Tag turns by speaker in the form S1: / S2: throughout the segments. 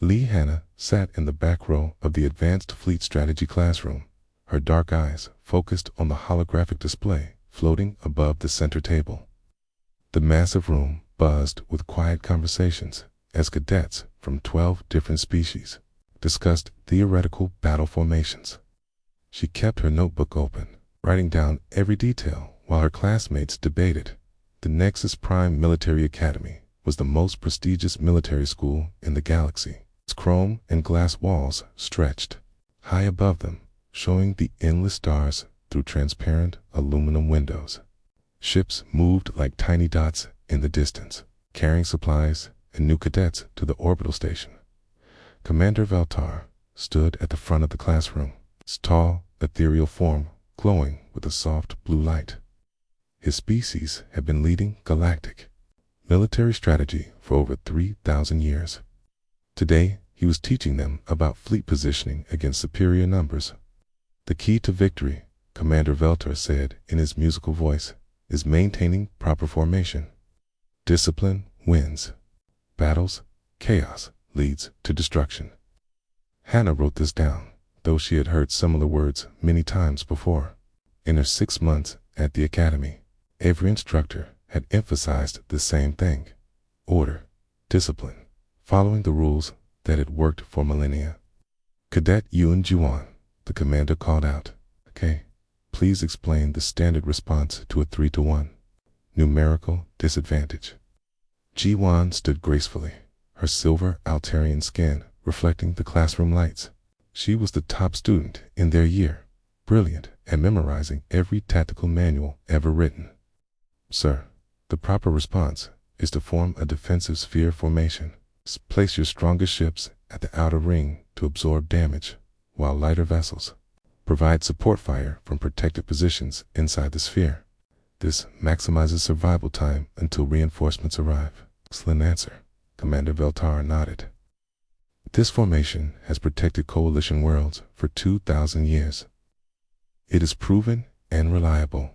S1: Hannah sat in the back row of the Advanced Fleet Strategy classroom, her dark eyes focused on the holographic display floating above the center table. The massive room buzzed with quiet conversations as cadets from 12 different species discussed theoretical battle formations. She kept her notebook open, writing down every detail while her classmates debated. The Nexus Prime Military Academy was the most prestigious military school in the galaxy. Its chrome and glass walls stretched high above them, showing the endless stars through transparent aluminum windows. Ships moved like tiny dots in the distance, carrying supplies and new cadets to the orbital station. Commander Veltar stood at the front of the classroom, his tall, ethereal form glowing with a soft blue light. His species had been leading galactic military strategy for over 3,000 years. Today, he was teaching them about fleet positioning against superior numbers. The key to victory, Commander Veltar said in his musical voice, is maintaining proper formation. Discipline wins. Battles, chaos leads to destruction. Hannah wrote this down, though she had heard similar words many times before. In her 6 months at the academy, every instructor had emphasized the same thing: order, discipline, following the rules that had worked for millennia. Cadet Yuan Juan, the commander called out. Okay, please explain the standard response to a 3-to-1 numerical disadvantage. Ji-Wan stood gracefully, her silver Altarian skin reflecting the classroom lights. She was the top student in their year, brilliant and memorizing every tactical manual ever written. Sir, the proper response is to form a defensive sphere formation. Place your strongest ships at the outer ring to absorb damage, while lighter vessels provide support fire from protected positions inside the sphere. This maximizes survival time until reinforcements arrive. Excellent answer. Commander Veltar nodded. This formation has protected Coalition worlds for 2,000 years. It is proven and reliable.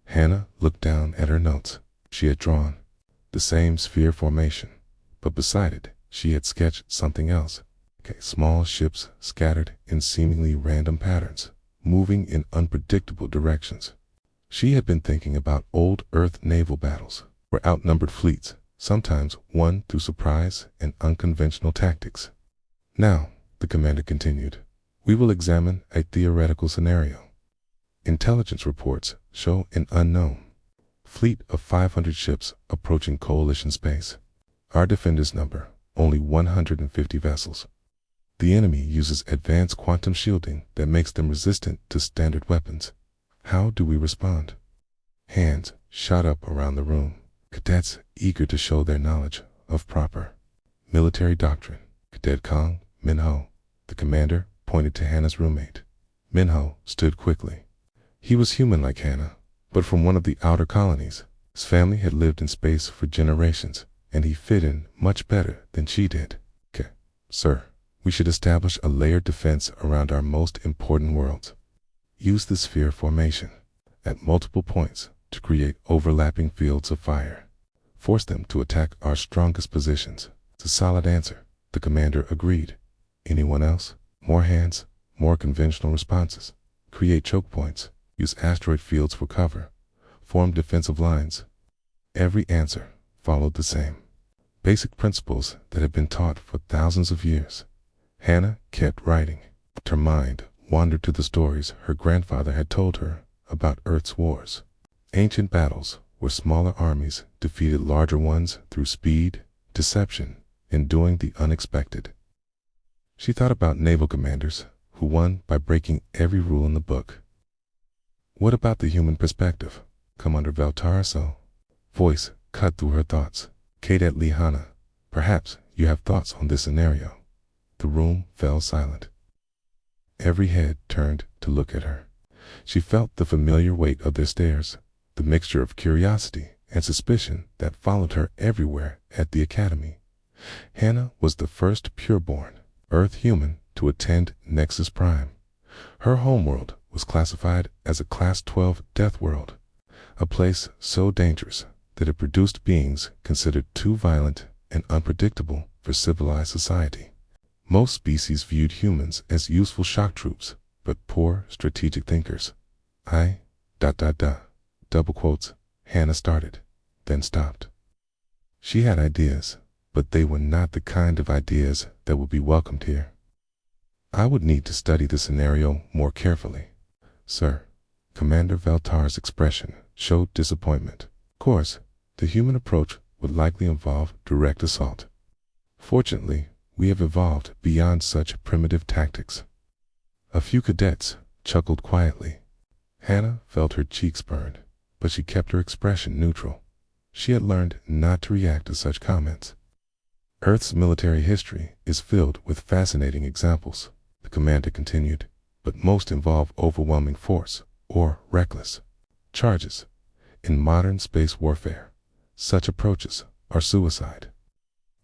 S1: Hannah looked down at her notes. She had drawn the same sphere formation, but beside it, she had sketched something else. Small ships scattered in seemingly random patterns, moving in unpredictable directions. She had been thinking about old Earth naval battles, where outnumbered fleets sometimes won through surprise and unconventional tactics. Now, the commander continued, we will examine a theoretical scenario. Intelligence reports show an unknown fleet of 500 ships approaching Coalition space. Our defenders number only 150 vessels. The enemy uses advanced quantum shielding that makes them resistant to standard weapons. How do we respond? Hands shot up around the room, cadets eager to show their knowledge of proper military doctrine. Cadet Kong Minho, the commander, pointed to Hannah's roommate. Minho stood quickly. He was human like Hannah, but from one of the outer colonies. His family had lived in space for generations, and he fit in much better than she did. Sir, we should establish a layered defense around our most important worlds. Use the sphere formation at multiple points to create overlapping fields of fire. Force them to attack our strongest positions. It's a solid answer. The commander agreed. Anyone else? More hands, more conventional responses. Create choke points. Use asteroid fields for cover. Form defensive lines. Every answer followed the same basic principles that had been taught for thousands of years. Hannah kept writing. Her mind wandered to the stories her grandfather had told her about Earth's wars. Ancient battles where smaller armies defeated larger ones through speed, deception, and doing the unexpected. She thought about naval commanders who won by breaking every rule in the book. What about the human perspective? Commander Veltar voice cut through her thoughts. Cadet Hannah, perhaps you have thoughts on this scenario. The room fell silent. Every head turned to look at her. She felt the familiar weight of their stares, the mixture of curiosity and suspicion that followed her everywhere at the academy. Hannah was the first pureborn Earth human to attend Nexus Prime. Her homeworld was classified as a Class 12 Deathworld, a place so dangerous that it produced beings considered too violent and unpredictable for civilized society. Most species viewed humans as useful shock troops, but poor strategic thinkers. Double quotes, Hannah started, then stopped. She had ideas, but they were not the kind of ideas that would be welcomed here. I would need to study the scenario more carefully. Sir, Commander Veltar's expression showed disappointment. Of course, the human approach would likely involve direct assault. Fortunately, we have evolved beyond such primitive tactics. A few cadets chuckled quietly. Hannah felt her cheeks burn, but she kept her expression neutral. She had learned not to react to such comments. Earth's military history is filled with fascinating examples, the commander continued, but most involve overwhelming force or reckless charges. In modern space warfare, such approaches are suicide.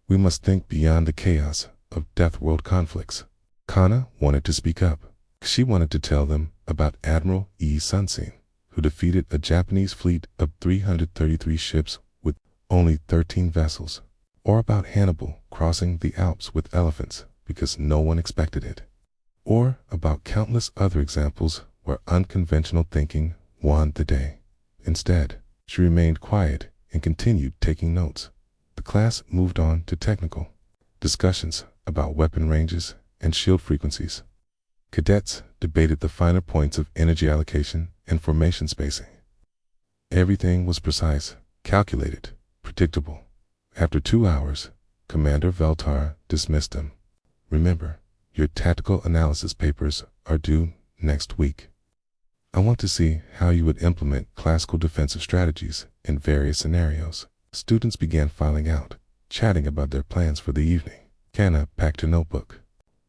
S1: We must think beyond the chaos of Deathworld conflicts. Kana wanted to speak up. She wanted to tell them about Admiral E. Sunsein, who defeated a Japanese fleet of 333 ships with only 13 vessels, or about Hannibal crossing the Alps with elephants because no one expected it, or about countless other examples where unconventional thinking won the day. Instead, she remained quiet and continued taking notes. The class moved on to technical discussions about weapon ranges and shield frequencies. Cadets debated the finer points of energy allocation and formation spacing. Everything was precise, calculated, predictable. After 2 hours, Commander Veltar dismissed them. Remember, your tactical analysis papers are due next week. I want to see how you would implement classical defensive strategies in various scenarios. Students began filing out, chatting about their plans for the evening. Hannah packed her notebook,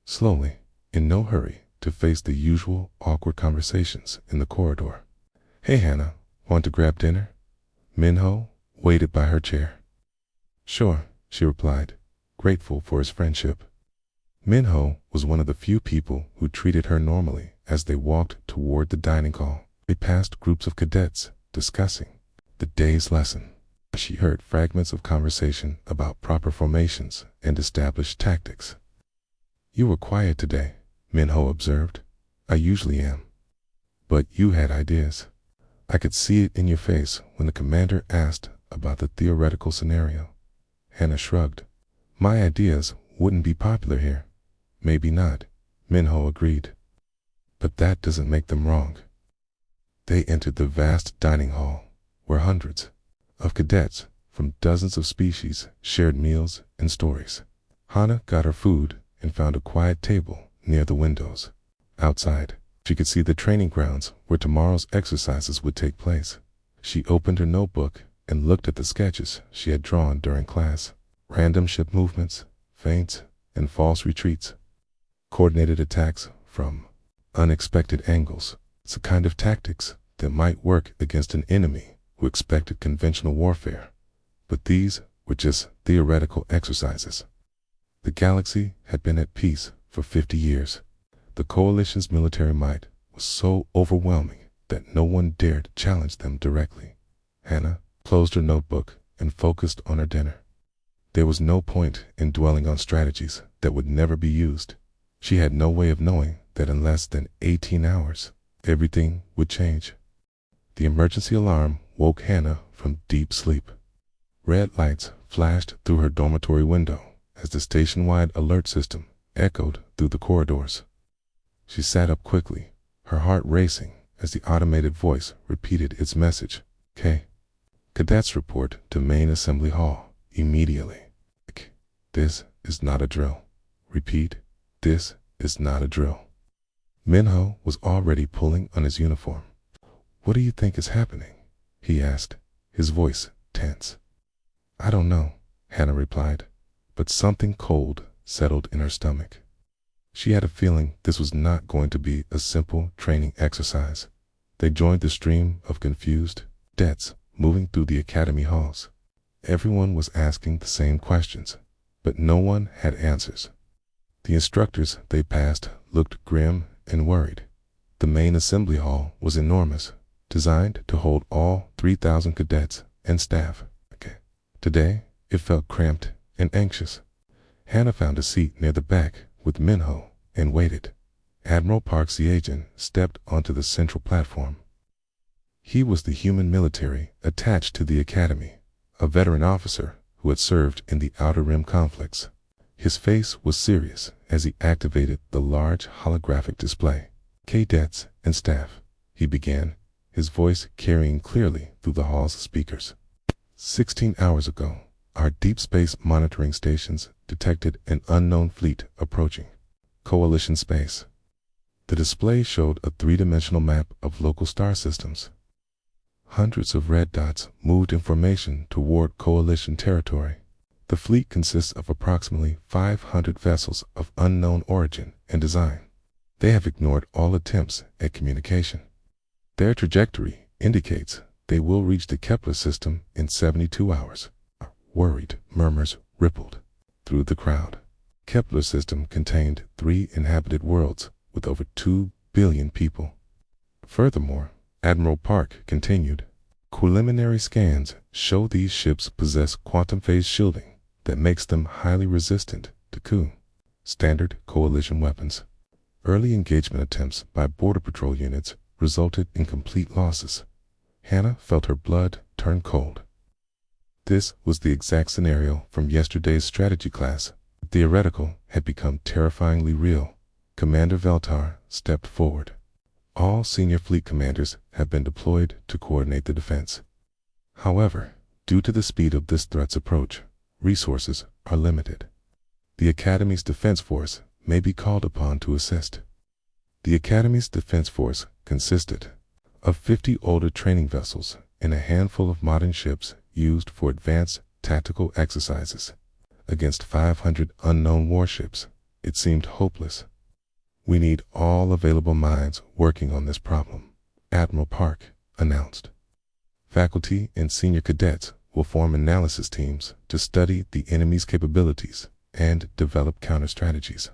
S1: slowly, in no hurry, to face the usual awkward conversations in the corridor. Hey Hannah, want to grab dinner? Minho waited by her chair. Sure, she replied, grateful for his friendship. Minho was one of the few people who treated her normally as they walked toward the dining hall. They passed groups of cadets discussing the day's lesson. She heard fragments of conversation about proper formations and established tactics. You were quiet today, Minho observed. I usually am. But you had ideas. I could see it in your face when the commander asked about the theoretical scenario. Hannah shrugged. My ideas wouldn't be popular here. Maybe not, Minho agreed. But that doesn't make them wrong. They entered the vast dining hall, where hundreds of cadets from dozens of species shared meals and stories. Hannah got her food and found a quiet table near the windows. Outside, she could see the training grounds where tomorrow's exercises would take place. She opened her notebook and looked at the sketches she had drawn during class. Random ship movements, feints, and false retreats. Coordinated attacks from unexpected angles. It's a kind of tactics that might work against an enemy who expected conventional warfare. But these were just theoretical exercises. The galaxy had been at peace for 50 years. The coalition's military might was so overwhelming that no one dared challenge them directly. Hannah closed her notebook and focused on her dinner. There was no point in dwelling on strategies that would never be used. She had no way of knowing that in less than 18 hours, everything would change. The emergency alarm woke Hannah from deep sleep. Red lights flashed through her dormitory window as the station-wide alert system echoed through the corridors. She sat up quickly, her heart racing as the automated voice repeated its message. Cadets report to main assembly hall immediately. This is not a drill. Repeat, this is not a drill. Minho was already pulling on his uniform. What do you think is happening? He asked, his voice tense. I don't know, Hannah replied, but something cold settled in her stomach. She had a feeling this was not going to be a simple training exercise. They joined the stream of confused cadets moving through the academy halls. Everyone was asking the same questions, but no one had answers. The instructors they passed looked grim and worried. The main assembly hall was enormous, designed to hold all 3,000 cadets and staff. Today, it felt cramped and anxious. Hannah found a seat near the back with Minho and waited. Admiral Parks, the agent, stepped onto the central platform. He was the human military attached to the Academy, a veteran officer who had served in the Outer Rim conflicts. His face was serious as he activated the large holographic display. "Cadets and staff," he began, his voice carrying clearly through the hall's speakers. 16 hours ago, our deep space monitoring stations detected an unknown fleet approaching Coalition space. The display showed a three-dimensional map of local star systems. Hundreds of red dots moved in formation toward Coalition territory. The fleet consists of approximately 500 vessels of unknown origin and design. They have ignored all attempts at communication. Their trajectory indicates they will reach the Kepler system in 72 hours. Worried murmurs rippled through the crowd. Kepler system contained 3 inhabited worlds with over 2 billion people. Furthermore, Admiral Park continued, preliminary scans show these ships possess quantum phase shielding that makes them highly resistant to standard Coalition weapons. Early engagement attempts by Border Patrol units resulted in complete losses. Hannah felt her blood turn cold. This was the exact scenario from yesterday's strategy class. The theoretical had become terrifyingly real. Commander Veltar stepped forward. All senior fleet commanders have been deployed to coordinate the defense. However, due to the speed of this threat's approach, resources are limited. The Academy's defense force may be called upon to assist. The Academy's defense force consisted of 50 older training vessels and a handful of modern ships used for advanced tactical exercises. Against 500 unknown warships, it seemed hopeless. "We need all available minds working on this problem," Admiral Park announced. "Faculty and senior cadets will form analysis teams to study the enemy's capabilities and develop counter-strategies.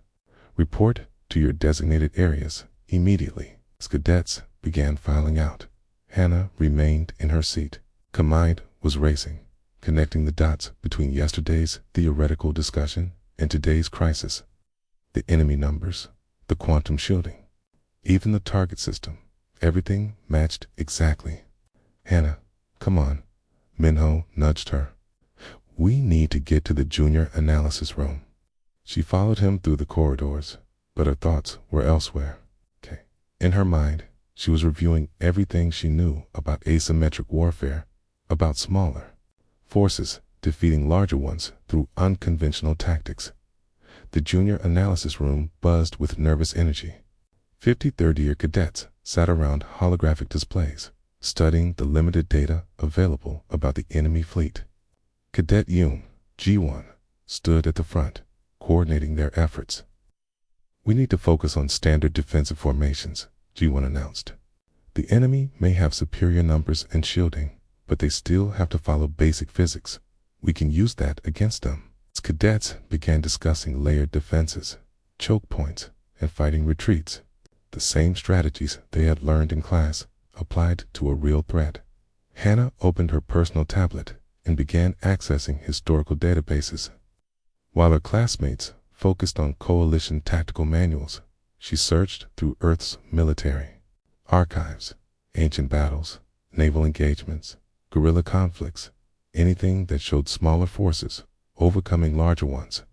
S1: Report to your designated areas immediately." As cadets began filing out, Hannah remained in her seat. Her mind was racing, connecting the dots between yesterday's theoretical discussion and today's crisis. The enemy numbers, the quantum shielding, even the target system, everything matched exactly. "Hannah, come on," Minho nudged her. "We need to get to the junior analysis room." She followed him through the corridors, but her thoughts were elsewhere. In her mind, she was reviewing everything she knew about asymmetric warfare, about smaller forces defeating larger ones through unconventional tactics. The junior analysis room buzzed with nervous energy. 50 third-year cadets sat around holographic displays, studying the limited data available about the enemy fleet. Cadet Yoon, G1, stood at the front, coordinating their efforts. "We need to focus on standard defensive formations," G1 announced. "The enemy may have superior numbers and shielding, but they still have to follow basic physics. We can use that against them." As cadets began discussing layered defenses, choke points, and fighting retreats, the same strategies they had learned in class applied to a real threat. Hannah opened her personal tablet and began accessing historical databases. While her classmates focused on Coalition tactical manuals, she searched through Earth's military archives, ancient battles, naval engagements, guerrilla conflicts, anything that showed smaller forces overcoming larger ones.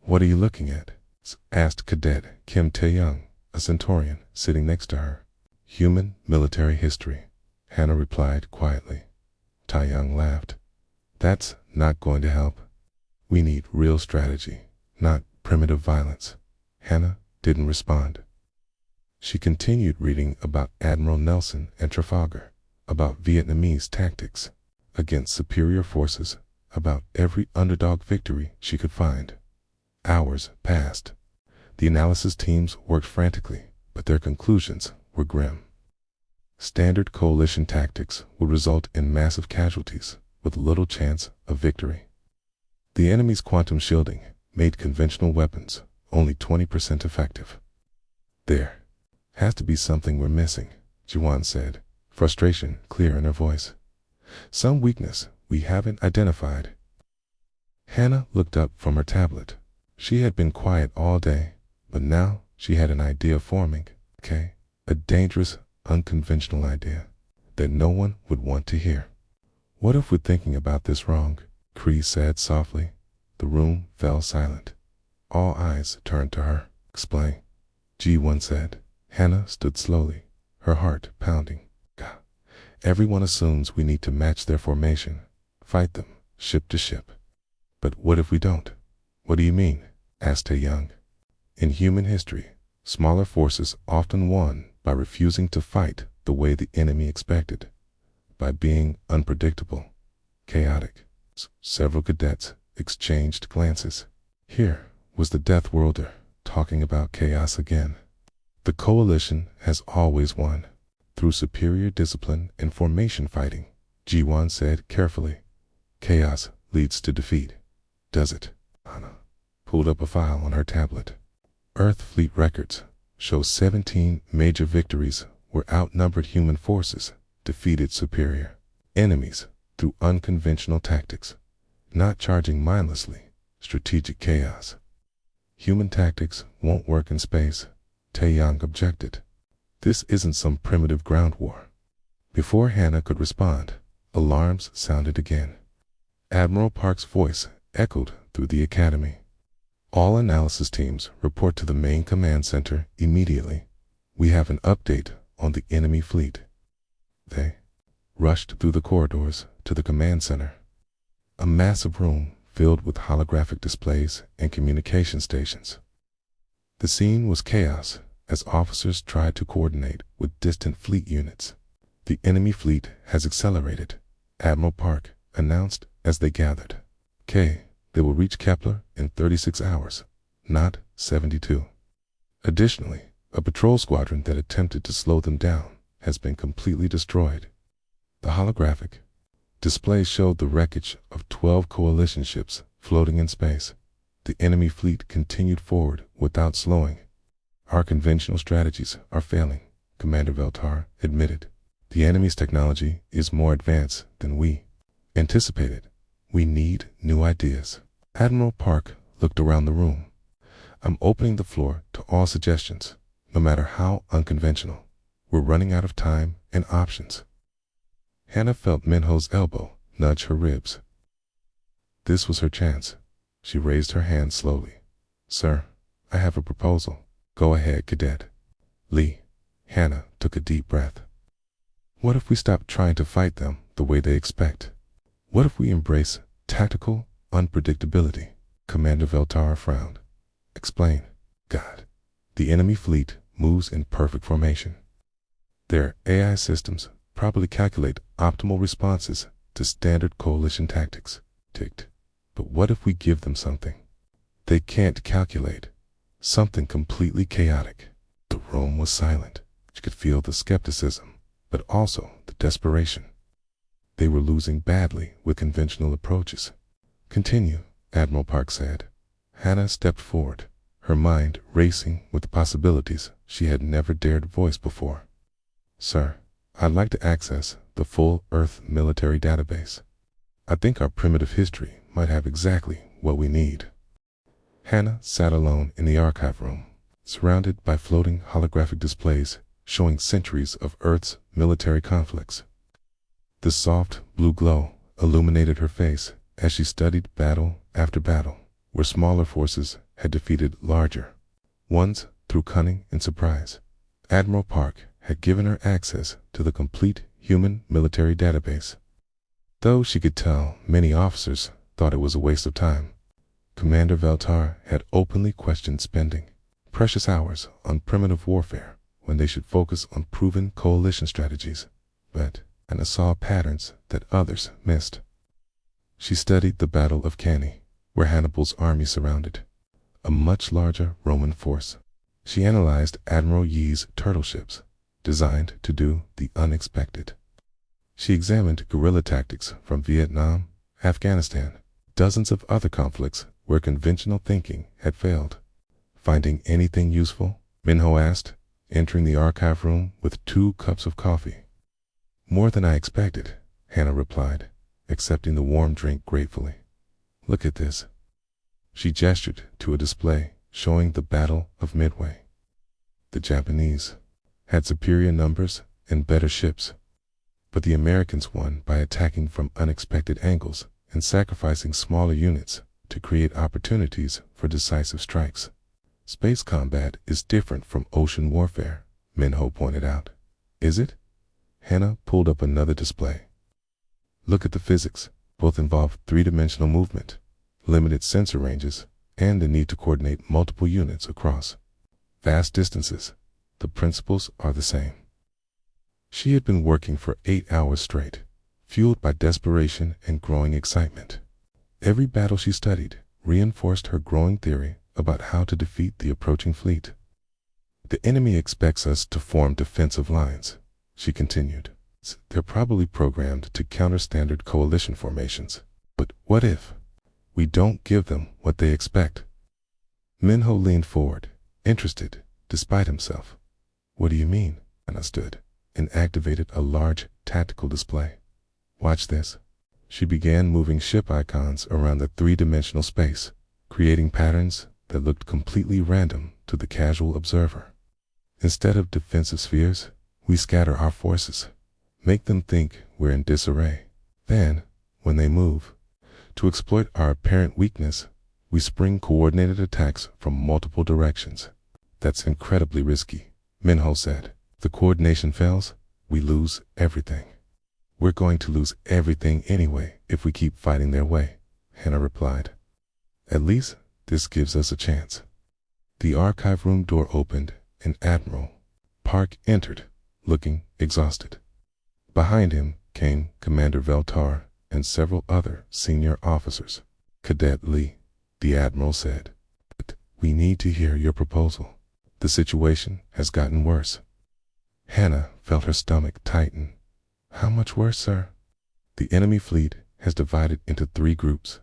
S1: "What are you looking at?" asked Cadet Kim Tae-young, a Centaurian, sitting next to her. "Human military history," Hannah replied quietly. Tae-young laughed. "That's not going to help. We need real strategy, not primitive violence." Hannah didn't respond. She continued reading about Admiral Nelson and Trafalgar, about Vietnamese tactics against superior forces, about every underdog victory she could find. Hours passed. The analysis teams worked frantically, but their conclusions were grim. Standard Coalition tactics would result in massive casualties with little chance of victory. The enemy's quantum shielding made conventional weapons only 20% effective. "There has to be something we're missing," Jiwan said, frustration clear in her voice. "Some weakness we haven't identified." Hannah looked up from her tablet. She had been quiet all day, But now she had an idea forming, okay? A dangerous, unconventional idea that no one would want to hear. What if we're thinking about this wrong? Cree said softly. The room fell silent. All eyes turned to her. Explain, G1 said. Hannah stood slowly, her heart pounding. God. Everyone assumes we need to match their formation, fight them, ship to ship. But what if we don't? What do you mean? Asked Tae-young. In human history, smaller forces often won by refusing to fight the way the enemy expected, by being unpredictable, chaotic. Several cadets exchanged glances. Here was the Deathworlder talking about chaos again. The coalition has always won through superior discipline and formation fighting, Ji-won said carefully. Chaos leads to defeat, does it? Hannah pulled up a file on her tablet. Earth fleet records show 17 major victories where outnumbered human forces defeated superior enemies through unconventional tactics, not charging mindlessly, strategic chaos. Human tactics won't work in space, Tae-young objected. This isn't some primitive ground war. Before Hannah could respond, alarms sounded again. Admiral Park's voice echoed through the academy. All analysis teams report to the main command center immediately. We have an update on the enemy fleet. They rushed through the corridors to the command center. A massive room filled with holographic displays and communication stations. The scene was chaos as officers tried to coordinate with distant fleet units. The enemy fleet has accelerated, Admiral Park announced as they gathered. They will reach Kepler in 36 hours, not 72. Additionally, a patrol squadron that attempted to slow them down has been completely destroyed. The holographic display showed the wreckage of 12 coalition ships floating in space. The enemy fleet continued forward without slowing. Our conventional strategies are failing, Commander Veltar admitted. The enemy's technology is more advanced than we anticipated. We need new ideas. Admiral Park looked around the room. I'm opening the floor to all suggestions, no matter how unconventional. We're running out of time and options. Hannah felt Minho's elbow nudge her ribs. This was her chance. She raised her hand slowly. Sir, I have a proposal. Go ahead, Cadet. Lee. Hannah took a deep breath. What if we stop trying to fight them the way they expect? What if we embrace tactical unpredictability? Commander Veltar frowned. Explain. God. The enemy fleet moves in perfect formation. Their AI systems probably calculate optimal responses to standard coalition tactics. Ticked. But what if we give them something they can't calculate? Something completely chaotic. The room was silent. She could feel the skepticism, but also the desperation. They were losing badly with conventional approaches. Continue, Admiral Park said. Hannah stepped forward, her mind racing with the possibilities she had never dared voice before. Sir, I'd like to access the full Earth military database. I think our primitive history might have exactly what we need. Hannah sat alone in the archive room, surrounded by floating holographic displays showing centuries of Earth's military conflicts. The soft blue glow illuminated her face as she studied battle after battle, where smaller forces had defeated larger ones through cunning and surprise. Admiral Park had given her access to the complete human military database. Though she could tell many officers thought it was a waste of time, Commander Veltar had openly questioned spending precious hours on primitive warfare when they should focus on proven coalition strategies. But Hannah saw patterns that others missed. She studied the Battle of Cannae, where Hannibal's army surrounded a much larger Roman force. She analyzed Admiral Yi's turtle ships, designed to do the unexpected. She examined guerrilla tactics from Vietnam, Afghanistan, dozens of other conflicts where conventional thinking had failed. Finding anything useful? Minho asked, entering the archive room with 2 cups of coffee. More than I expected, Hannah replied, accepting the warm drink gratefully. Look at this. She gestured to a display showing the Battle of Midway. The Japanese had superior numbers and better ships, but the Americans won by attacking from unexpected angles and sacrificing smaller units to create opportunities for decisive strikes. Space combat is different from ocean warfare, Minho pointed out. Is it? Hannah pulled up another display. Look at the physics. Both involve three-dimensional movement, limited sensor ranges, and the need to coordinate multiple units across vast distances. The principles are the same. She had been working for 8 hours straight, fueled by desperation and growing excitement. Every battle she studied reinforced her growing theory about how to defeat the approaching fleet. The enemy expects us to form defensive lines, she continued. They're probably programmed to counter standard coalition formations. But what if we don't give them what they expect? Minho leaned forward, interested, despite himself. What do you mean? Anna stood and activated a large tactical display. Watch this. She began moving ship icons around the three-dimensional space, creating patterns that looked completely random to the casual observer. Instead of defensive spheres, we scatter our forces, make them think we're in disarray. Then, when they move, to exploit our apparent weakness, we spring coordinated attacks from multiple directions. That's incredibly risky, Minho said. If the coordination fails, we lose everything. We're going to lose everything anyway if we keep fighting their way, Hannah replied. At least this gives us a chance. The archive room door opened and Admiral Park entered, looking exhausted. Behind him came Commander Veltar and several other senior officers. Cadet Lee, the Admiral said, "But we need to hear your proposal. The situation has gotten worse." Hannah felt her stomach tighten. How much worse, sir? The enemy fleet has divided into 3 groups.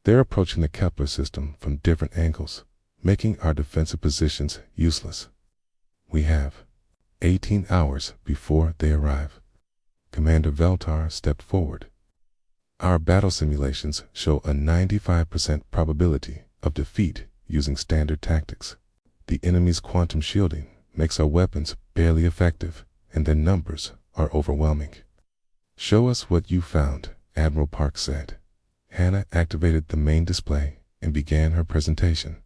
S1: They're approaching the Kepler system from different angles, making our defensive positions useless. We have 18 hours before they arrive. Commander Veltar stepped forward. Our battle simulations show a 95% probability of defeat using standard tactics. The enemy's quantum shielding makes our weapons barely effective, and their numbers are overwhelming. Show us what you found, Admiral Park said. Hannah activated the main display and began her presentation.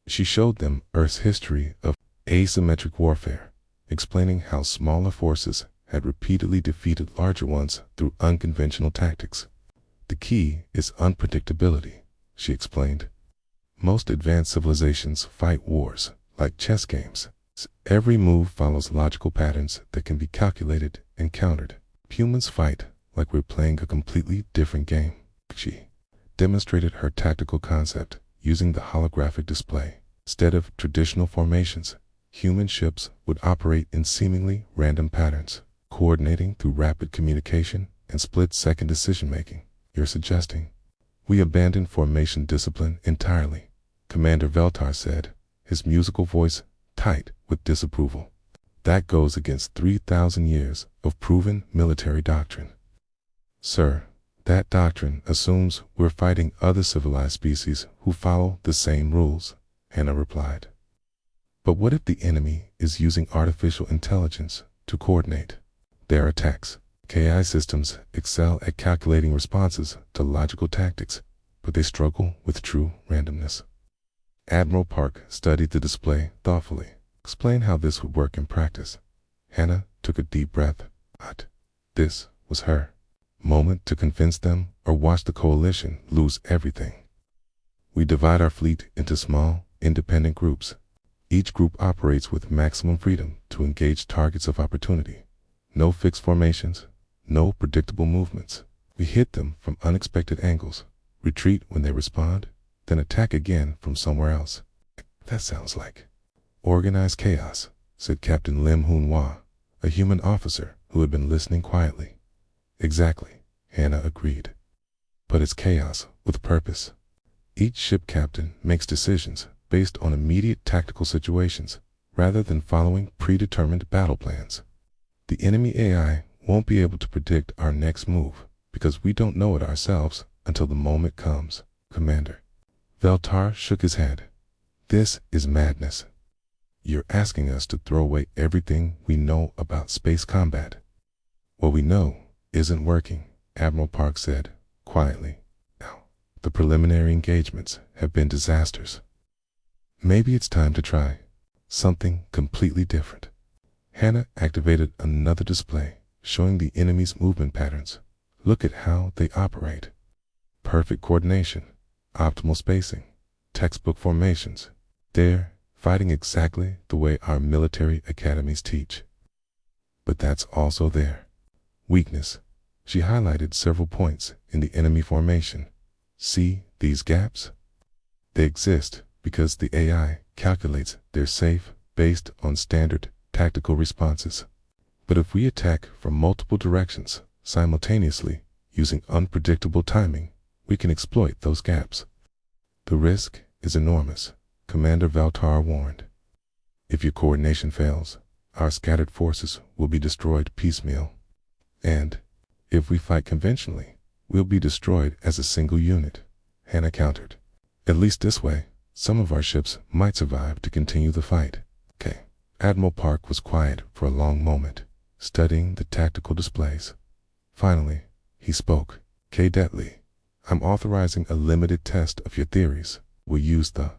S1: She showed them Earth's history of asymmetric warfare, explaining how smaller forces had repeatedly defeated larger ones through unconventional tactics. The key is unpredictability, she explained. Most advanced civilizations fight wars like chess games. Every move follows logical patterns that can be calculated and countered. Humans fight like we're playing a completely different game. She demonstrated her tactical concept using the holographic display. Instead of traditional formations, human ships would operate in seemingly random patterns, coordinating through rapid communication and split-second decision-making. You're suggesting we abandon formation discipline entirely, Commander Veltar said, his musical voice tight with disapproval. That goes against 3,000 years of proven military doctrine. Sir, that doctrine assumes we're fighting other civilized species who follow the same rules, Hannah replied. But what if the enemy is using artificial intelligence to coordinate their attacks? KI systems excel at calculating responses to logical tactics, but they struggle with true randomness. Admiral Park studied the display thoughtfully. Explain how this would work in practice. Hannah took a deep breath. This was her moment to convince them or watch the coalition lose everything. We divide our fleet into small, independent groups. Each group operates with maximum freedom to engage targets of opportunity. No fixed formations, no predictable movements. We hit them from unexpected angles, retreat when they respond, then attack again from somewhere else. That sounds like organized chaos, said Captain Lim Hoon Hwa, a human officer who had been listening quietly. Exactly, Hannah agreed. But it's chaos with purpose. Each ship captain makes decisions based on immediate tactical situations rather than following predetermined battle plans. The enemy AI won't be able to predict our next move because we don't know it ourselves until the moment comes, Commander. Veltar shook his head. This is madness. You're asking us to throw away everything we know about space combat. What we know isn't working, Admiral Park said, quietly. Now, the preliminary engagements have been disasters. Maybe it's time to try something completely different. Hannah activated another display, showing the enemy's movement patterns. Look at how they operate. Perfect coordination, optimal spacing, textbook formations. They're fighting exactly the way our military academies teach. But that's also their weakness. She highlighted several points in the enemy formation. See these gaps? They exist because the AI calculates they're safe based on standard tactical responses. But if we attack from multiple directions simultaneously using unpredictable timing, we can exploit those gaps. The risk is enormous, Commander Valtar warned. If your coordination fails, our scattered forces will be destroyed piecemeal. And if we fight conventionally, we'll be destroyed as a single unit, Hannah countered. At least this way, some of our ships might survive to continue the fight. Okay. Admiral Park was quiet for a long moment, studying the tactical displays. Finally, he spoke. Cadetly, I'm authorizing a limited test of your theories. We'll use the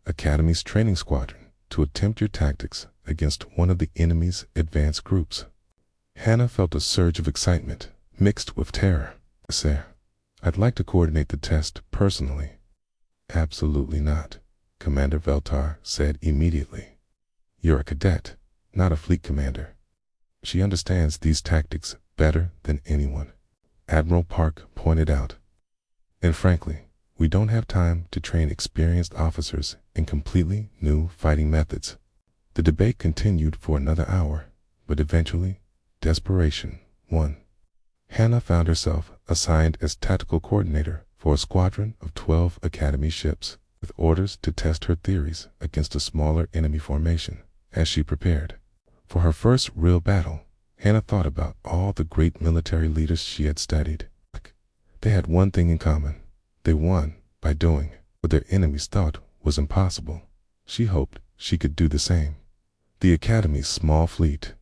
S1: Academy's training squadron to attempt your tactics against one of the enemy's advanced groups. Hannah felt a surge of excitement, mixed with terror. Sir, I'd like to coordinate the test personally. Absolutely not, Commander Veltar said immediately. You're a cadet, not a fleet commander. She understands these tactics better than anyone, Admiral Park pointed out. And frankly, we don't have time to train experienced officers in completely new fighting methods. The debate continued for another hour, but eventually, desperation won. Hannah found herself assigned as tactical coordinator for a squadron of 12 Academy ships, with orders to test her theories against a smaller enemy formation. As she prepared for her first real battle, Hannah thought about all the great military leaders she had studied. They had one thing in common. They won by doing what their enemies thought was impossible. She hoped she could do the same. The Academy's small fleet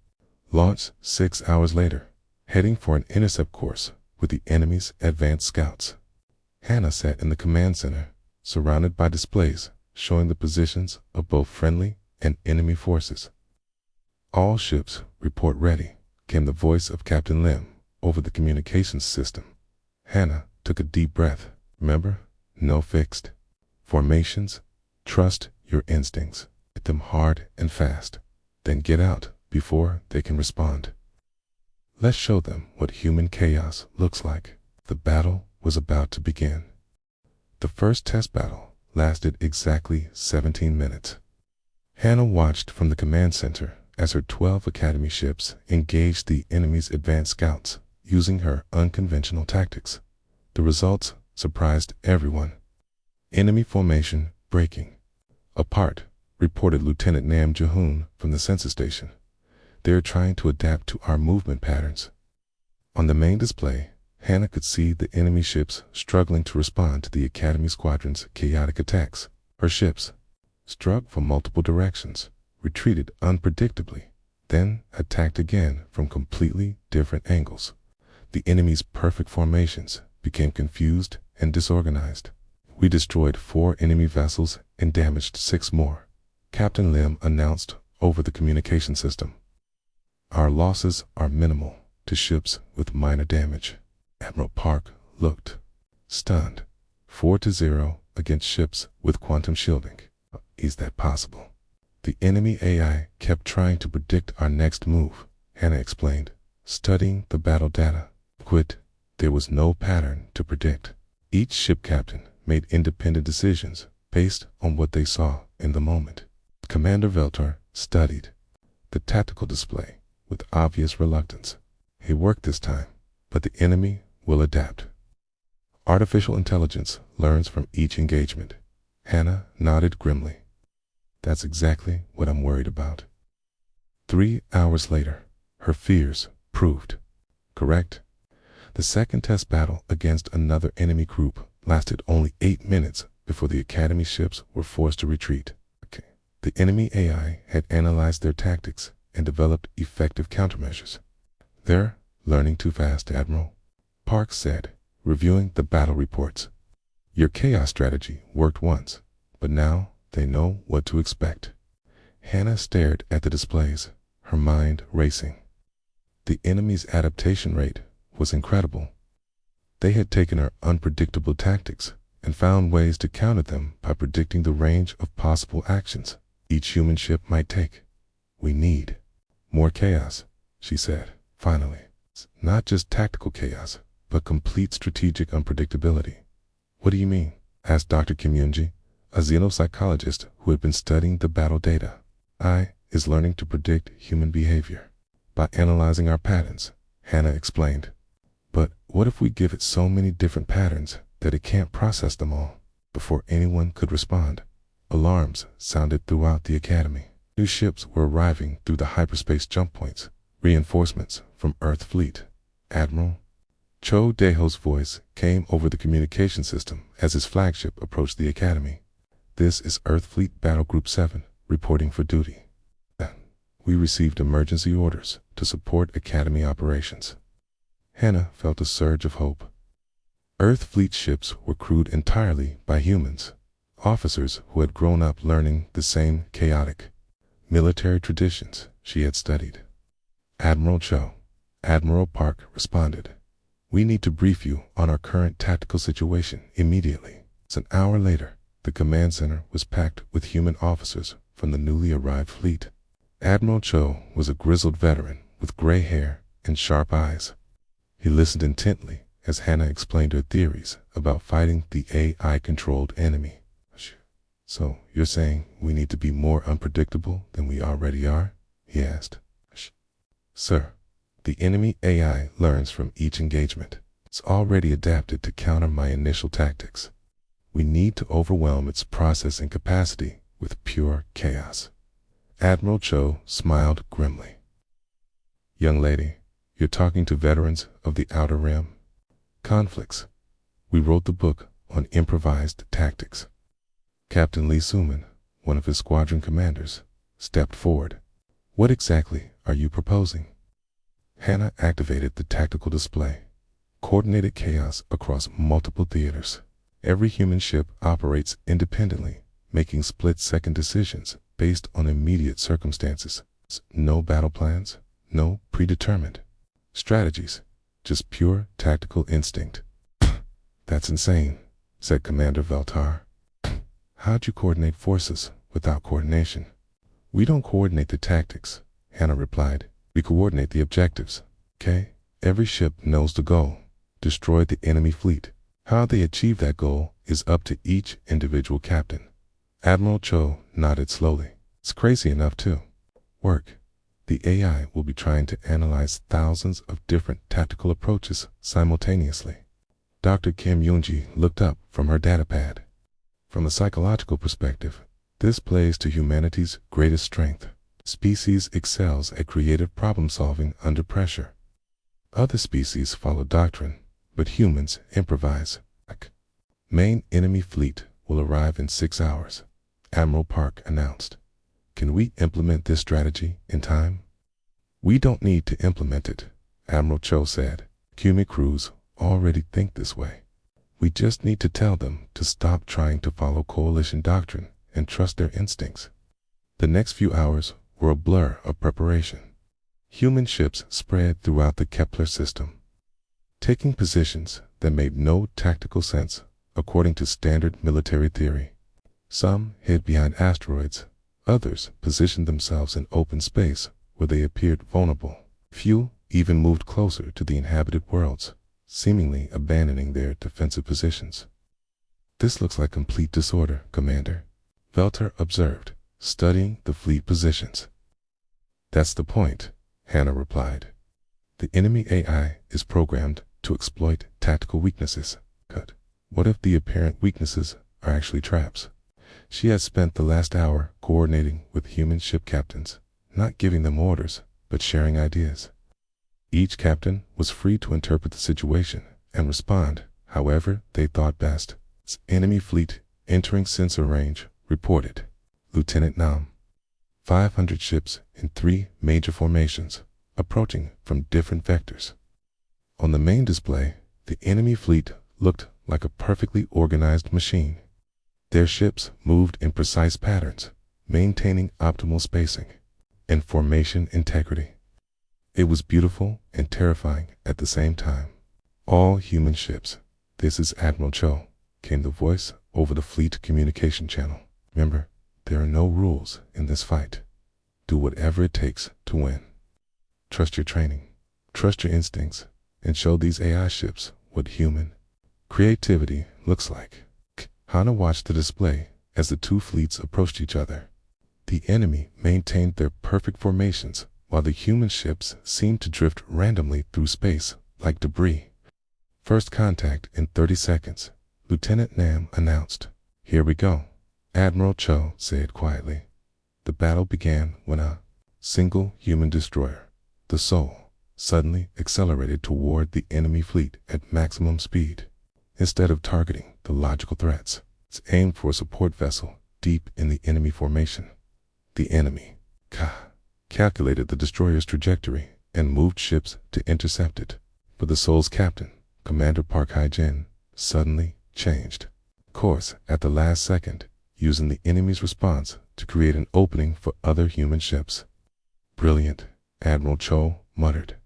S1: launched 6 hours later, heading for an intercept course with the enemy's advanced scouts. Hannah sat in the command center, surrounded by displays showing the positions of both friendly and enemy forces. All ships report ready, came the voice of Captain Lim over the communications system. Hannah took a deep breath. Remember, no fixed formations. Trust your instincts. Hit them hard and fast. Then get out before they can respond. Let's show them what human chaos looks like. The battle was about to begin. The first test battle lasted exactly 17 minutes. Hannah watched from the command center as her 12 Academy ships engaged the enemy's advanced scouts using her unconventional tactics. The results surprised everyone. Enemy formation breaking apart, reported Lieutenant Nam Jahoon from the census station. They're trying to adapt to our movement patterns. On the main display, Hannah could see the enemy ships struggling to respond to the Academy squadron's chaotic attacks. Her ships struck from multiple directions, retreated unpredictably, then attacked again from completely different angles. The enemy's perfect formations became confused and disorganized. We destroyed 4 enemy vessels and damaged 6 more, Captain Lim announced over the communication system. Our losses are minimal to ships with minor damage. Admiral Park looked stunned. 4-0 against ships with quantum shielding. Is that possible? The enemy AI kept trying to predict our next move, Hannah explained, studying the battle data. There was no pattern to predict. Each ship captain made independent decisions based on what they saw in the moment. Commander Veltar studied the tactical display with obvious reluctance. It worked this time, but the enemy will adapt. Artificial intelligence learns from each engagement. Hannah nodded grimly. That's exactly what I'm worried about. 3 hours later, her fears proved correct. The second test battle against another enemy group lasted only 8 minutes before the Academy ships were forced to retreat. The enemy AI had analyzed their tactics and developed effective countermeasures. "They're learning too fast, Admiral," Parks said, reviewing the battle reports. "Your chaos strategy worked once, but now they know what to expect." Hannah stared at the displays, her mind racing. The enemy's adaptation rate was incredible. They had taken her unpredictable tactics and found ways to counter them by predicting the range of possible actions each human ship might take. "We need more chaos," she said, finally. "Not just tactical chaos, but complete strategic unpredictability." "What do you mean?" asked Dr. Kim Yoonji, a xenopsychologist who had been studying the battle data. "AI is learning to predict human behavior by analyzing our patterns," Hannah explained. "But what if we give it so many different patterns that it can't process them all?" Before anyone could respond, alarms sounded throughout the academy. New ships were arriving through the hyperspace jump points, reinforcements from Earth Fleet. "Admiral?" Cho Daeho's voice came over the communication system as his flagship approached the academy. "This is Earth Fleet Battle Group 7, reporting for duty. We received emergency orders to support academy operations." Hannah felt a surge of hope. Earth Fleet ships were crewed entirely by humans, officers who had grown up learning the same chaotic military traditions she had studied. "Admiral Cho," Admiral Park responded, "we need to brief you on our current tactical situation immediately." An hour later, the command center was packed with human officers from the newly arrived fleet. Admiral Cho was a grizzled veteran with gray hair and sharp eyes. He listened intently as Hannah explained her theories about fighting the AI-controlled enemy. "So, you're saying we need to be more unpredictable than we already are?" he asked. "Sir, the enemy AI learns from each engagement. It's already adapted to counter my initial tactics. We need to overwhelm its processing capacity with pure chaos." Admiral Cho smiled grimly. "Young lady, you're talking to veterans of the Outer Rim conflicts. We wrote the book on improvised tactics." Captain Lee Suman, one of his squadron commanders, stepped forward. "What exactly are you proposing?" Hannah activated the tactical display. Coordinated chaos across multiple theaters. Every human ship operates independently, making split-second decisions based on immediate circumstances. No battle plans, no predetermined strategies, just pure tactical instinct. "That's insane," said Commander Veltar. "How'd you coordinate forces without coordination?" "We don't coordinate the tactics," Hannah replied. "We coordinate the objectives. Okay? Every ship knows the goal: destroy the enemy fleet. How they achieve that goal is up to each individual captain." Admiral Cho nodded slowly. "It's crazy enough too. Work. The AI will be trying to analyze thousands of different tactical approaches simultaneously." Dr. Kim Yoonji looked up from her datapad. "From a psychological perspective, this plays to humanity's greatest strength. Species excels at creative problem-solving under pressure. Other species follow doctrine, but humans improvise." "Main enemy fleet will arrive in 6 hours," Admiral Park announced. "Can we implement this strategy in time?" "We don't need to implement it," Admiral Cho said. "Human crews already think this way. We just need to tell them to stop trying to follow coalition doctrine and trust their instincts." The next few hours were a blur of preparation. Human ships spread throughout the Kepler system, taking positions that made no tactical sense according to standard military theory. Some hid behind asteroids, others positioned themselves in open space where they appeared vulnerable. Few even moved closer to the inhabited worlds, seemingly abandoning their defensive positions. "This looks like complete disorder, Commander," Veltar observed, studying the fleet positions. "That's the point," Hannah replied. "The enemy AI is programmed to exploit tactical weaknesses. What if the apparent weaknesses are actually traps?" She had spent the last hour coordinating with human ship captains, not giving them orders, but sharing ideas. Each captain was free to interpret the situation and respond however they thought best. "Enemy fleet entering sensor range reported," Lieutenant Nam, 500 ships in 3 major formations, approaching from different vectors. On the main display, the enemy fleet looked like a perfectly organized machine. Their ships moved in precise patterns, maintaining optimal spacing and formation integrity. It was beautiful and terrifying at the same time. All human ships. This is Admiral Cho, came the voice over the fleet communication channel. Remember, there are no rules in this fight. Do whatever it takes to win. Trust your training, trust your instincts, and show these AI ships what human creativity looks like. Hana watched the display as the 2 fleets approached each other. The enemy maintained their perfect formations, while the human ships seemed to drift randomly through space like debris. First contact in 30 seconds, Lieutenant Nam announced. "Here we go," Admiral Cho said quietly. The battle began when a single human destroyer, the Soul, suddenly accelerated toward the enemy fleet at maximum speed. Instead of targeting the logical threats, it's aimed for a support vessel deep in the enemy formation. The enemy calculated the destroyer's trajectory and moved ships to intercept it. But the Soul's captain, Commander Park Hai-jin, suddenly changed course at the last second, using the enemy's response to create an opening for other human ships. "Brilliant," Admiral Cho muttered,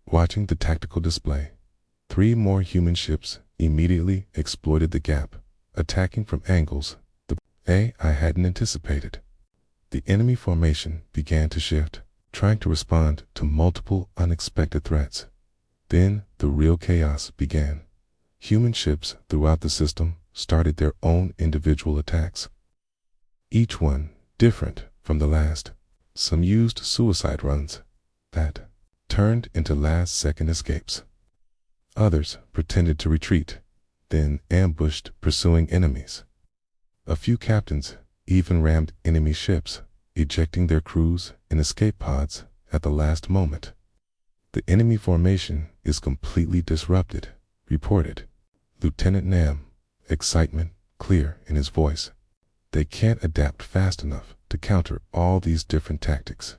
S1: watching the tactical display. 3 more human ships immediately exploited the gap, attacking from angles the AI hadn't anticipated. The enemy formation began to shift, trying to respond to multiple unexpected threats. Then the real chaos began. Human ships throughout the system started their own individual attacks, each one different from the last. Some used suicide runs that turned into last-second escapes. Others pretended to retreat, then ambushed pursuing enemies. A few captains even rammed enemy ships, ejecting their crews in escape pods at the last moment. "The enemy formation is completely disrupted," reported Lieutenant Nam, excitement clear in his voice. "They can't adapt fast enough to counter all these different tactics."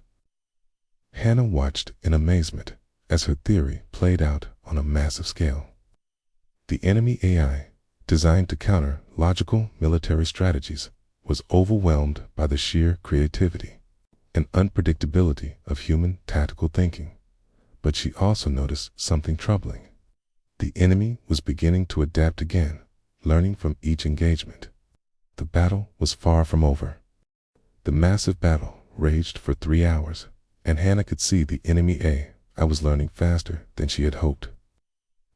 S1: Hannah watched in amazement as her theory played out on a massive scale. The enemy AI, designed to counter logical military strategies, was overwhelmed by the sheer creativity and unpredictability of human tactical thinking. But she also noticed something troubling. The enemy was beginning to adapt again, learning from each engagement. The battle was far from over. The massive battle raged for 3 hours, and Hannah could see the enemy AI was learning faster than she had hoped.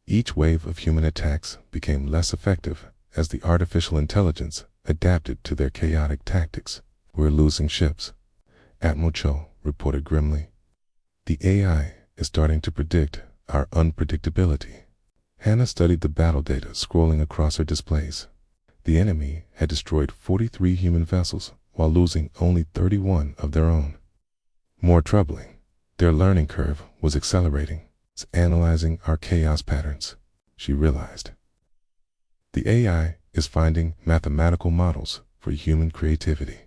S1: Each wave of human attacks became less effective as the artificial intelligence adapted to their chaotic tactics. "We're losing ships," Admiral Cho reported grimly. "The AI is starting to predict our unpredictability." Hannah studied the battle data scrolling across her displays. The enemy had destroyed 43 human vessels while losing only 31 of their own. More troubling, their learning curve was accelerating. "It's analyzing our chaos patterns," she realized. "The AI is finding mathematical models for human creativity."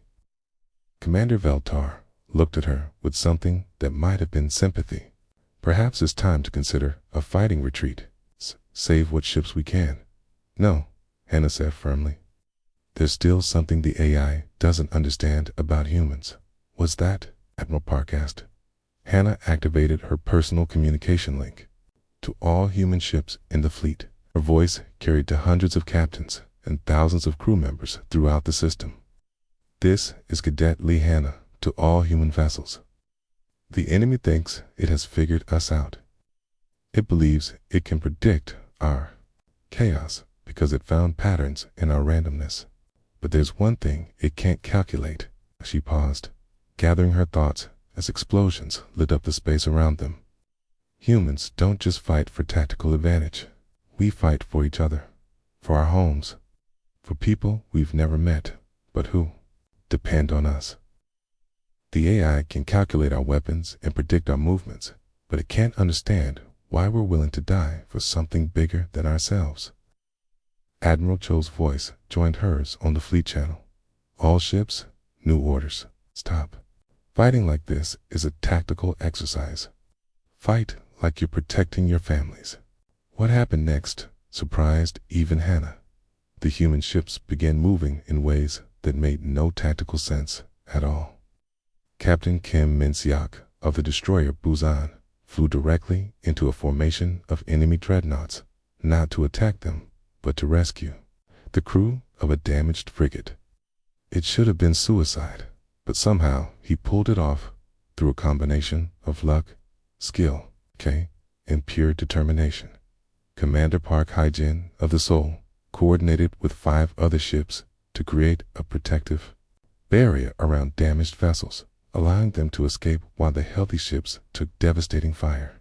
S1: Commander Veltar looked at her with something that might have been sympathy. "Perhaps it's time to consider a fighting retreat. Save what ships we can." "No," Hannah said firmly. "There's still something the AI doesn't understand about humans." "What's that?" Admiral Park asked. Hannah activated her personal communication link to all human ships in the fleet. Her voice carried to hundreds of captains and thousands of crew members throughout the system. "This is Cadet Lee Hannah to all human vessels. The enemy thinks it has figured us out. It believes it can predict our chaos because it found patterns in our randomness. But there's one thing it can't calculate." She paused, gathering her thoughts as explosions lit up the space around them. "Humans don't just fight for tactical advantage. We fight for each other, for our homes, for people we've never met, but who depend on us. The AI can calculate our weapons and predict our movements, but it can't understand why we're willing to die for something bigger than ourselves." Admiral Cho's voice joined hers on the fleet channel. "All ships, new orders. Stop. Fighting like this is a tactical exercise. Fight like you're protecting your families. What happened next surprised even Hannah. The human ships began moving in ways that made no tactical sense at all. Captain Kim Min-seok of the destroyer Busan flew directly into a formation of enemy dreadnoughts, not to attack them, but to rescue the crew of a damaged frigate. It should have been suicide, but somehow he pulled it off through a combination of luck, skill, and pure determination. Commander Park Hae-jin of the Seoul coordinated with 5 other ships to create a protective barrier around damaged vessels, allowing them to escape while the healthy ships took devastating fire.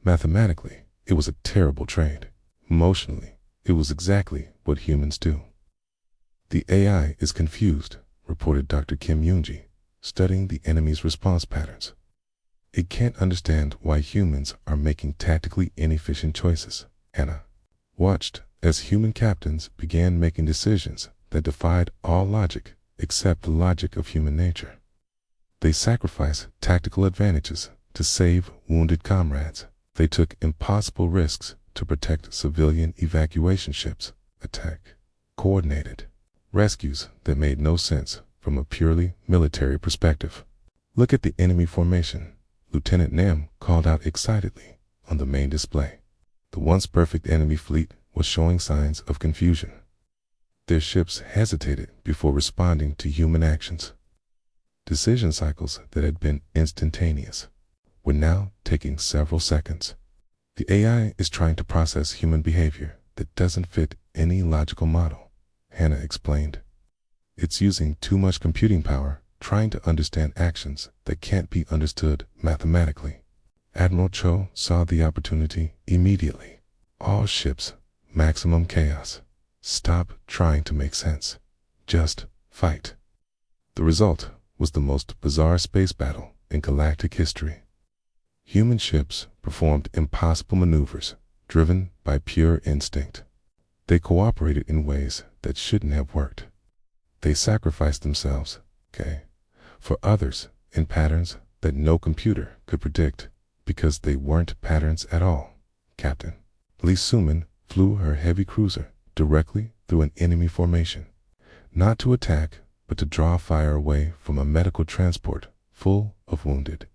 S1: Mathematically, it was a terrible trade. Emotionally, it was exactly what humans do. The AI is confused, reported Dr. Kim Yoon-ji, studying the enemy's response patterns. It can't understand why humans are making tactically inefficient choices. Hannah watched as human captains began making decisions that defied all logic except the logic of human nature. They sacrificed tactical advantages to save wounded comrades. They took impossible risks to protect civilian evacuation ships. Attack coordinated rescues that made no sense from a purely military perspective. Look at the enemy formation, Lieutenant Nam called out excitedly on the main display. The once perfect enemy fleet was showing signs of confusion. Their ships hesitated before responding to human actions. Decision cycles that had been instantaneous were now taking several seconds. The AI is trying to process human behavior that doesn't fit any logical model, Hannah explained. It's using too much computing power trying to understand actions that can't be understood mathematically. Admiral Cho saw the opportunity immediately. All ships, maximum chaos. Stop trying to make sense. Just fight. The result was the most bizarre space battle in galactic history. Human ships performed impossible maneuvers, driven by pure instinct. They cooperated in ways that shouldn't have worked. They sacrificed themselves, for others in patterns that no computer could predict because they weren't patterns at all. Captain Lee Suman flew her heavy cruiser directly through an enemy formation, not to attack, but to draw fire away from a medical transport full of wounded.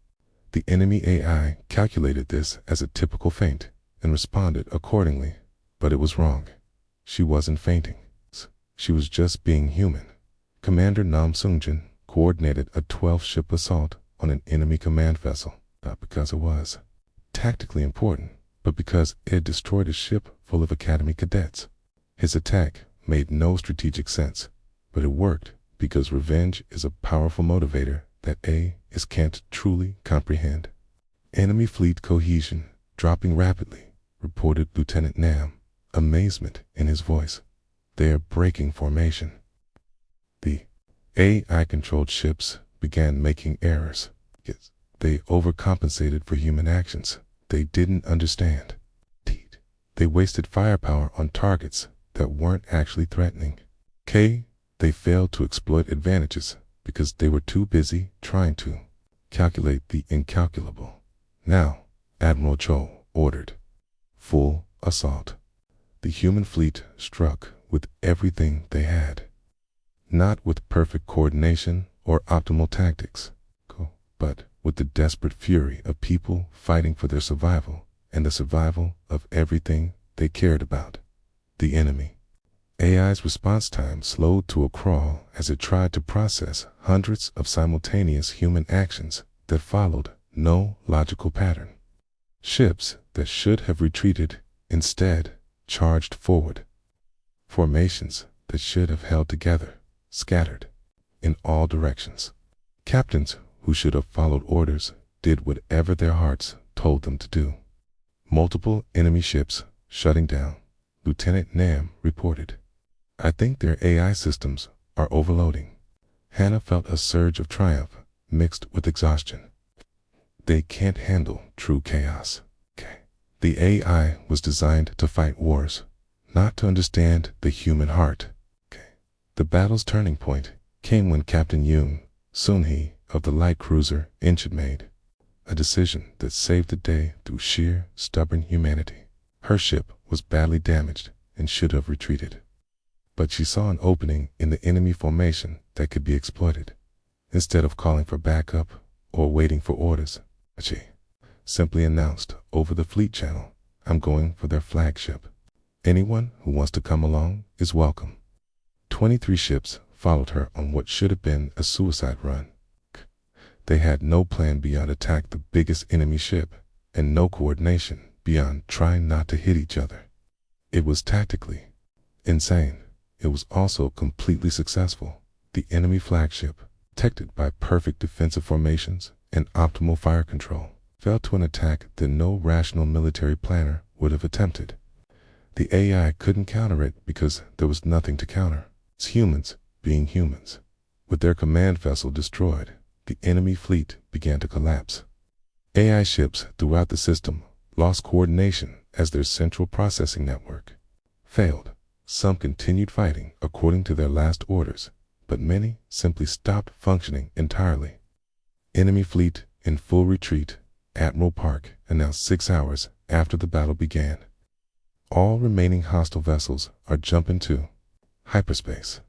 S1: The enemy AI calculated this as a typical feint and responded accordingly, but it was wrong. She wasn't fainting. She was just being human. Commander Nam Sung-jin coordinated a 12-ship assault on an enemy command vessel, not because it was tactically important, but because it had destroyed a ship full of Academy cadets. His attack made no strategic sense, but it worked because revenge is a powerful motivator that AIs can't truly comprehend. Enemy fleet cohesion dropping rapidly, reported Lieutenant Nam, amazement in his voice. They are breaking formation. The AI-controlled ships began making errors. They overcompensated for human actions they didn't understand. They wasted firepower on targets that weren't actually threatening. They failed to exploit advantages because they were too busy trying to calculate the incalculable. Now, Admiral Cho ordered full assault. The human fleet struck with everything they had. Not with perfect coordination or optimal tactics, but with the desperate fury of people fighting for their survival and the survival of everything they cared about, the enemy. AI's response time slowed to a crawl as it tried to process hundreds of simultaneous human actions that followed no logical pattern. Ships that should have retreated instead charged forward. Formations that should have held together scattered in all directions. Captains who should have followed orders did whatever their hearts told them to do. Multiple enemy ships shutting down, Lieutenant Nam reported. I think their AI systems are overloading. Hannah felt a surge of triumph mixed with exhaustion. They can't handle true chaos. The AI was designed to fight wars, not to understand the human heart. The battle's turning point came when Captain Yoon Sun-hee of the light cruiser Inch had made, a decision that saved the day through sheer, stubborn humanity. Her ship was badly damaged and should have retreated. But she saw an opening in the enemy formation that could be exploited. Instead of calling for backup or waiting for orders, she simply announced over the fleet channel, "I'm going for their flagship. Anyone who wants to come along is welcome." 23 ships followed her on what should have been a suicide run. They had no plan beyond attack the biggest enemy ship, and no coordination beyond trying not to hit each other. It was tactically insane. It was also completely successful. The enemy flagship, protected by perfect defensive formations and optimal fire control, fell to an attack that no rational military planner would have attempted. The AI couldn't counter it because there was nothing to counter. It's humans being humans. With their command vessel destroyed, the enemy fleet began to collapse. AI ships throughout the system lost coordination as their central processing network failed. Some continued fighting according to their last orders, but many simply stopped functioning entirely. Enemy fleet in full retreat, Admiral Park announced 6 hours after the battle began. All remaining hostile vessels are jumping to hyperspace.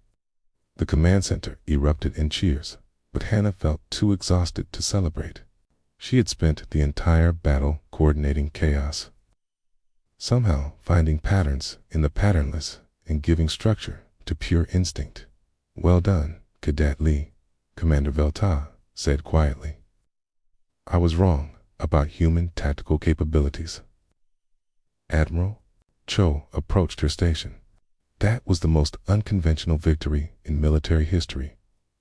S1: The command center erupted in cheers, but Hannah felt too exhausted to celebrate. She had spent the entire battle coordinating chaos, somehow finding patterns in the patternless and giving structure to pure instinct. "Well done, Cadet Lee," Commander Velta said quietly. "I was wrong about human tactical capabilities." Admiral Cho approached her station. "That was the most unconventional victory in military history.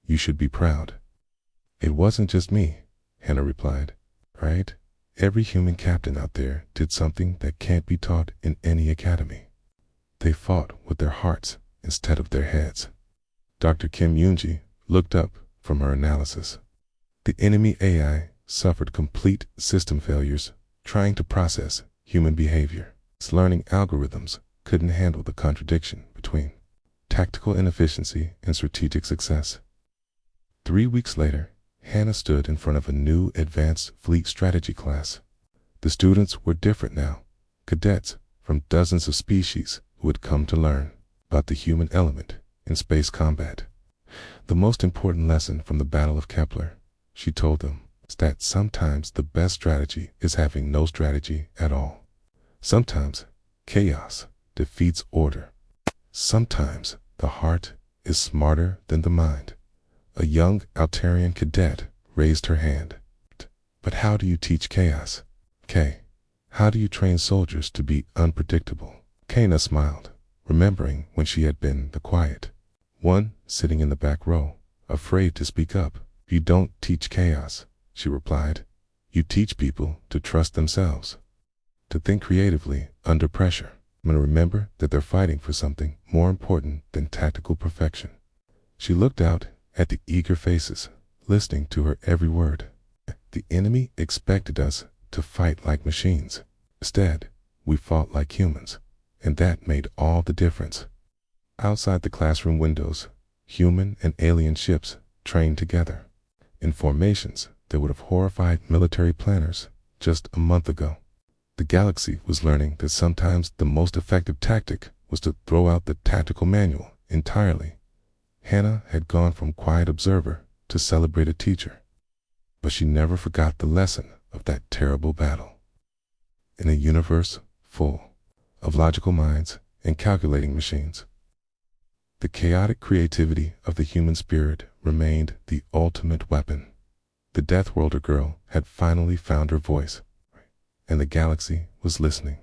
S1: You should be proud." "It wasn't just me," Hannah replied. "Right? Every human captain out there did something that can't be taught in any academy. They fought with their hearts instead of their heads." Dr. Kim Yoonji looked up from her analysis. The enemy AI suffered complete system failures trying to process human behavior. Its learning algorithms couldn't handle the contradiction between tactical inefficiency and strategic success. 3 weeks later, Hannah stood in front of a new advanced fleet strategy class. The students were different now, cadets from dozens of species who had come to learn about the human element in space combat. The most important lesson from the Battle of Kepler, she told them, is that sometimes the best strategy is having no strategy at all. Sometimes chaos defeats order. Sometimes the heart is smarter than the mind. A young Altarian cadet raised her hand. "But how do you teach chaos, Kay? How do you train soldiers to be unpredictable?" Kana smiled, remembering when she had been the quiet one sitting in the back row, afraid to speak up. "You don't teach chaos," she replied. "You teach people to trust themselves, to think creatively under pressure, and remember that they're fighting for something more important than tactical perfection." She looked out at the eager faces, listening to her every word. The enemy expected us to fight like machines. Instead, we fought like humans, and that made all the difference. Outside the classroom windows, human and alien ships trained together, in formations that would have horrified military planners just a month ago. The galaxy was learning that sometimes the most effective tactic was to throw out the tactical manual entirely. Hannah had gone from quiet observer to celebrated teacher, but she never forgot the lesson of that terrible battle. In a universe full of logical minds and calculating machines, the chaotic creativity of the human spirit remained the ultimate weapon. The Deathworlder girl had finally found her voice, and the galaxy was listening.